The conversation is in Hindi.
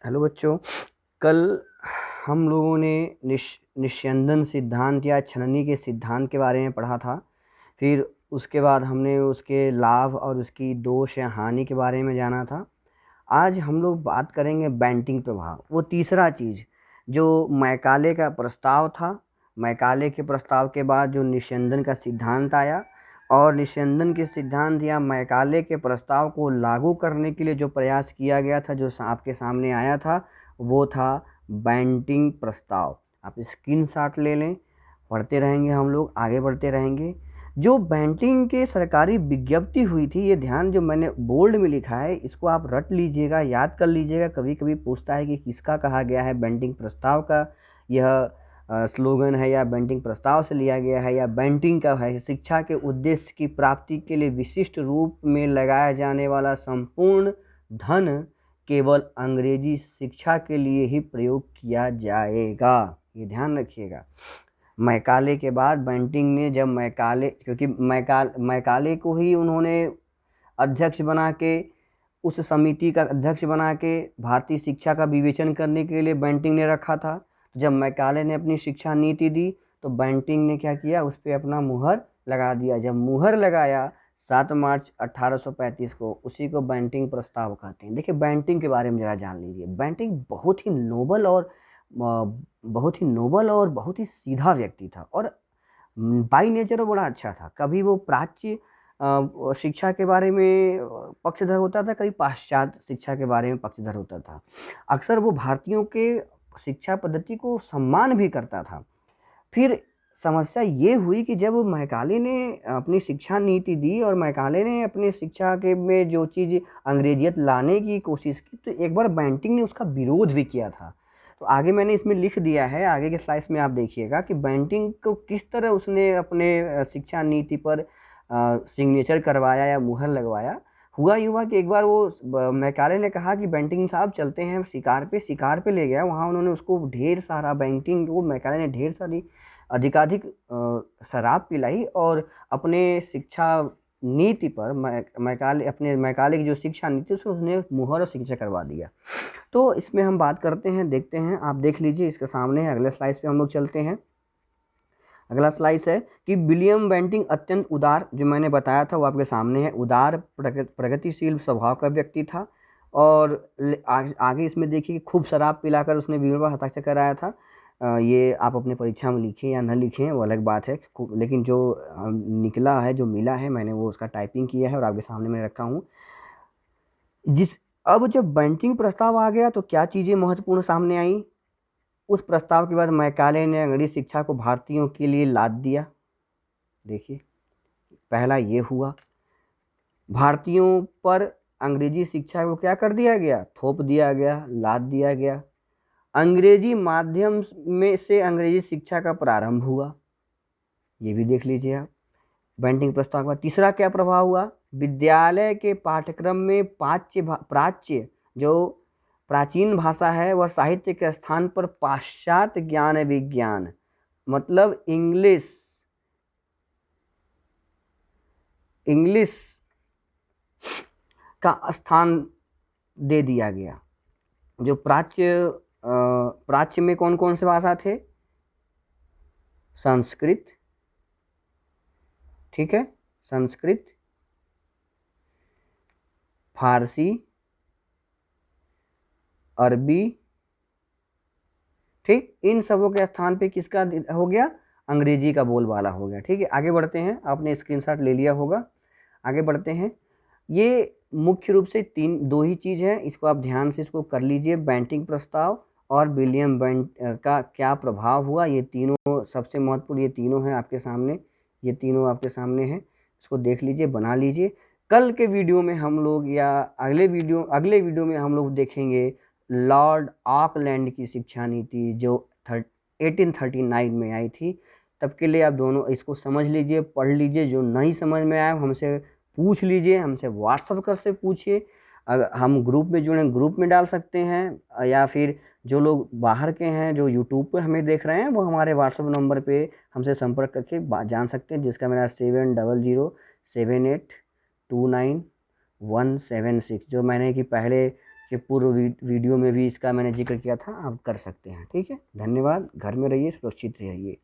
हेलो बच्चों। कल हम लोगों ने निस्यंदन सिद्धांत या छननी के सिद्धांत के बारे में पढ़ा था। फिर उसके बाद हमने उसके लाभ और उसकी दोष या हानि के बारे में जाना था। आज हम लोग बात करेंगे बेंटिंग प्रभाव, वो तीसरा चीज़ जो मैकाले का प्रस्ताव था। मैकाले के प्रस्ताव के बाद जो निस्यंदन का सिद्धांत आया और निस्यंदन के सिद्धांत या मैकाले के प्रस्ताव को लागू करने के लिए जो प्रयास किया गया था, जो आपके सामने आया था, वो था बेंटिंग प्रस्ताव। आप स्क्रीनशॉट ले लें, पढ़ते रहेंगे, हम लोग आगे बढ़ते रहेंगे। जो बेंटिंग के सरकारी विज्ञप्ति हुई थी, ये ध्यान जो मैंने बोल्ड में लिखा है इसको आप रट लीजिएगा, याद कर लीजिएगा। कभी कभी पूछता है कि किसका कहा गया है, बेंटिंग प्रस्ताव का यह स्लोगन है या बेंटिंग प्रस्ताव से लिया गया है या बेंटिंग का है। शिक्षा के उद्देश्य की प्राप्ति के लिए विशिष्ट रूप में लगाया जाने वाला संपूर्ण धन केवल अंग्रेजी शिक्षा के लिए ही प्रयोग किया जाएगा, ये ध्यान रखिएगा। मैकाले के बाद बेंटिंग ने जब मैकाले, क्योंकि मैकाले को ही उन्होंने अध्यक्ष बना के, उस समिति का अध्यक्ष बना के भारतीय शिक्षा का विवेचन करने के लिए बेंटिंग ने रखा था। तो जब मैकाले ने अपनी शिक्षा नीति दी तो बेंटिंग ने क्या किया, उस पर अपना मुहर लगा दिया। जब मुहर लगाया 7 मार्च 1835 को, उसी को बेंटिंग प्रस्ताव कहते हैं। देखिए बेंटिंग के बारे में ज़रा जान लीजिए। बेंटिंग बहुत ही नोबल और बहुत ही सीधा व्यक्ति था और बाई नेचर बड़ा अच्छा था। कभी वो प्राच्य शिक्षा के बारे में पक्षधर होता था, कभी पाश्चात्य शिक्षा के बारे में पक्षधर होता था। अक्सर वो भारतीयों के शिक्षा पद्धति को सम्मान भी करता था। फिर समस्या ये हुई कि जब मैकाले ने अपनी शिक्षा नीति दी और मैकाले ने अपनी शिक्षा के में जो चीज़ अंग्रेजियत लाने की कोशिश की, तो एक बार बेंटिंग ने उसका विरोध भी किया था। तो आगे मैंने इसमें लिख दिया है, आगे के स्लाइड्स में आप देखिएगा कि बेंटिंग को किस तरह उसने अपने शिक्षा नीति पर सिग्नेचर करवाया या मुहर लगवाया। हुआ कि एक बार वो मैकाले ने कहा कि बेंटिंग साहब चलते हैं शिकार पे ले गया। वहाँ उन्होंने उसको ढेर सारा, बेंटिंग को मैकाले ने ढेर सारी अधिकाधिक शराब पिलाई और अपने शिक्षा नीति पर मैकाले की जो शिक्षा नीति उसने मुहर और सिग्नेचर करवा दिया। तो इसमें हम बात करते हैं, देखते हैं, आप देख लीजिए, इसके सामने है। अगले स्लाइड पे हम लोग चलते हैं। अगला स्लाइड है कि विलियम बेंटिंग अत्यंत उदार, जो मैंने बताया था वो आपके सामने है, उदार प्रगतिशील स्वभाव का व्यक्ति था। और आगे इसमें देखिए, खूब शराब पिलाकर उसने बीमा पर हस्ताक्षर कराया था। ये आप अपने परीक्षा में लिखें या न लिखें वो अलग बात है, लेकिन जो निकला है, जो मिला है, मैंने वो उसका टाइपिंग किया है और आपके सामने मैं रखा हूँ। अब जब बेंटिंग प्रस्ताव आ गया तो क्या चीज़ें महत्वपूर्ण सामने आई। उस प्रस्ताव के बाद मैकाले ने अंग्रेजी शिक्षा को भारतीयों के लिए लाद दिया। देखिए पहला ये हुआ, भारतीयों पर अंग्रेजी शिक्षा को क्या कर दिया गया, थोप दिया गया, लाद दिया गया। अंग्रेजी माध्यम में से अंग्रेजी शिक्षा का प्रारंभ हुआ, ये भी देख लीजिए आप। बेंटिंग प्रस्ताव का तीसरा क्या प्रभाव हुआ, विद्यालय के पाठ्यक्रम में प्राच्य जो प्राचीन भाषा है वह साहित्य के स्थान पर पाश्चात्य ज्ञान विज्ञान, मतलब इंग्लिश का स्थान दे दिया गया। जो प्राच्य में कौन कौन से भाषा थे, संस्कृत, ठीक है, संस्कृत, फारसी, अरबी, ठीक, इन सबों के स्थान पे किसका हो गया, अंग्रेजी का बोलबाला हो गया। ठीक है, आगे बढ़ते हैं, आपने स्क्रीनशॉट ले लिया होगा, आगे बढ़ते हैं। ये मुख्य रूप से दो ही चीज़ है, इसको आप ध्यान से इसको कर लीजिए, बेंटिंग प्रस्ताव और विलियम बेंट का क्या प्रभाव हुआ। ये तीनों सबसे महत्वपूर्ण, ये तीनों हैं आपके सामने, ये तीनों आपके सामने हैं, इसको देख लीजिए, बना लीजिए। कल के वीडियो में हम लोग या अगले वीडियो में हम लोग देखेंगे लॉर्ड ऑकलैंड की शिक्षा नीति जो 1839 में आई थी। तब के लिए आप दोनों इसको समझ लीजिए, पढ़ लीजिए। जो नहीं समझ में आया हमसे पूछ लीजिए, हमसे व्हाट्सअप कर से पूछिए। अगर हम ग्रुप में जुड़े, ग्रुप में डाल सकते हैं, या फिर जो लोग बाहर के हैं जो यूट्यूब पर हमें देख रहे हैं वो हमारे व्हाट्सअप नंबर पे हमसे संपर्क करके जान सकते हैं, जिसका मेरा 7007829176, जो मैंने कि पहले के पूर्व वीडियो में भी इसका मैंने जिक्र किया था, आप कर सकते हैं। ठीक है, धन्यवाद। घर में रहिए, सुरक्षित रहिए।